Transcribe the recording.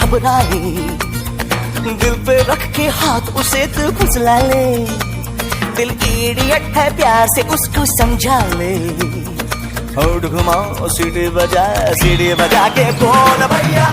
घबराए, दिल पे रख के हाथ उसे तू फुसला ले। दिल इडियट है, प्यार से उसको समझा ले। होठ घुमाओ, सीढ़ी बजा के बोल भैया।